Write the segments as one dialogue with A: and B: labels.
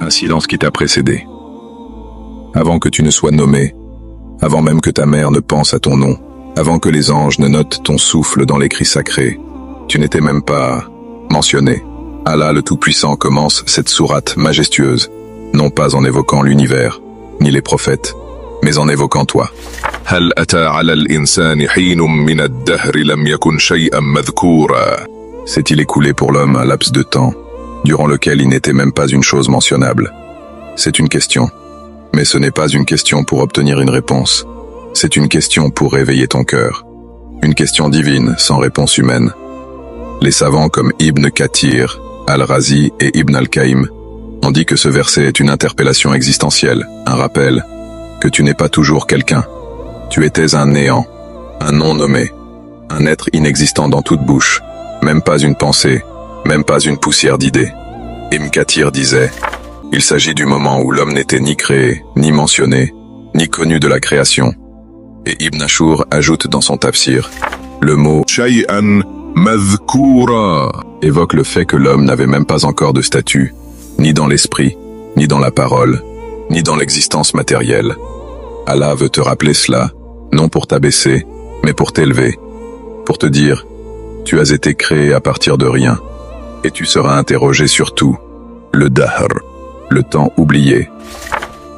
A: Un silence qui t'a précédé. Avant que tu ne sois nommé, avant même que ta mère ne pense à ton nom, avant que les anges ne notent ton souffle dans l'écrit sacré, tu n'étais même pas mentionné. Allah le Tout-Puissant commence cette sourate majestueuse, non pas en évoquant l'univers, ni les prophètes, mais en évoquant toi.
B: هل أتى على الإنسان حين من الدهر لم يكن شيئا مذكورا.
A: S'est-il écoulé pour l'homme un laps de temps, durant lequel il n'était même pas une chose mentionnable? C'est une question. Mais ce n'est pas une question pour obtenir une réponse. C'est une question pour réveiller ton cœur. Une question divine, sans réponse humaine. Les savants comme Ibn Kathir, Al-Razi et Ibn Al-Qaïm ont dit que ce verset est une interpellation existentielle, un rappel que tu n'es pas toujours quelqu'un. Tu étais un néant, un non nommé, un être inexistant dans toute bouche, même pas une pensée, même pas une poussière d'idées. Ibn Kathir disait: il s'agit du moment où l'homme n'était ni créé, ni mentionné, ni connu de la création. Et Ibn Ashur ajoute dans son tafsir: le mot
B: شيئا مذكورا
A: évoque le fait que l'homme n'avait même pas encore de statut, ni dans l'esprit, ni dans la parole, ni dans l'existence matérielle. Allah veut te rappeler cela, non pour t'abaisser, mais pour t'élever, pour te dire: tu as été créé à partir de rien, et tu seras interrogé sur tout. Le dahr, le temps oublié.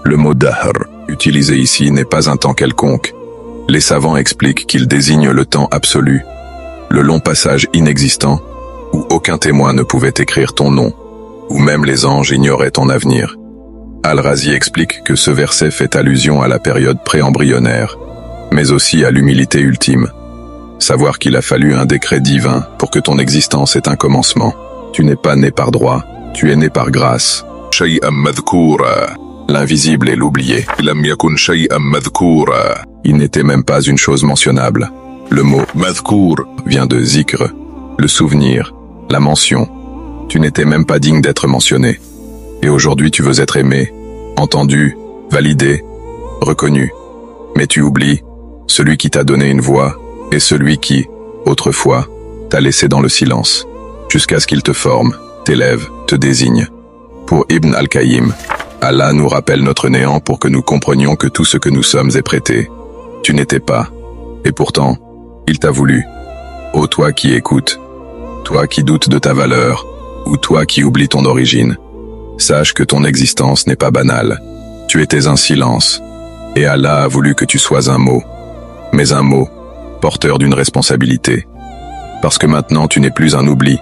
A: Le mot dahr, utilisé ici, n'est pas un temps quelconque. Les savants expliquent qu'il désigne le temps absolu, le long passage inexistant, où aucun témoin ne pouvait écrire ton nom, où même les anges ignoraient ton avenir. Al-Razi explique que ce verset fait allusion à la période préembryonnaire, mais aussi à l'humilité ultime. Savoir qu'il a fallu un décret divin pour que ton existence ait un commencement. Tu n'es pas né par droit, tu es né par grâce.
B: شيئا مذكورا.
A: L'invisible et l'oublié.
B: لم يكن شيئا مذكورا.
A: Il n'était même pas une chose mentionnable. Le mot madhkour vient de zikr, le souvenir, la mention. Tu n'étais même pas digne d'être mentionné. Et aujourd'hui tu veux être aimé, entendu, validé, reconnu. Mais tu oublies celui qui t'a donné une voix et celui qui, autrefois, t'a laissé dans le silence, jusqu'à ce qu'il te forme, t'élève, te désigne. Pour Ibn Al-Qaïm, Allah nous rappelle notre néant pour que nous comprenions que tout ce que nous sommes est prêté. Tu n'étais pas. Et pourtant, il t'a voulu. Ô toi qui écoutes, toi qui doutes de ta valeur, ou toi qui oublies ton origine, sache que ton existence n'est pas banale. Tu étais un silence, et Allah a voulu que tu sois un mot. Mais un mot, porteur d'une responsabilité. Parce que maintenant tu n'es plus un oubli.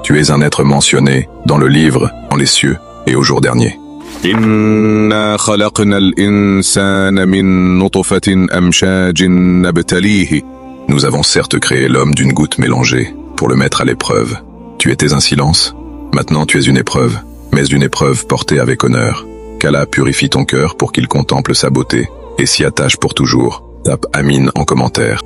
A: Tu es un être mentionné dans le livre, dans les cieux et au jour dernier.
B: إنا خلقنا الإنسان من نطفة أمشاج نبتليه.
A: Nous avons certes créé l'homme d'une goutte mélangée pour le mettre à l'épreuve. Tu étais un silence, maintenant tu es une épreuve, mais une épreuve portée avec honneur. Qu'Allah purifie ton cœur pour qu'il contemple sa beauté et s'y attache pour toujours. Tape Amin en commentaire.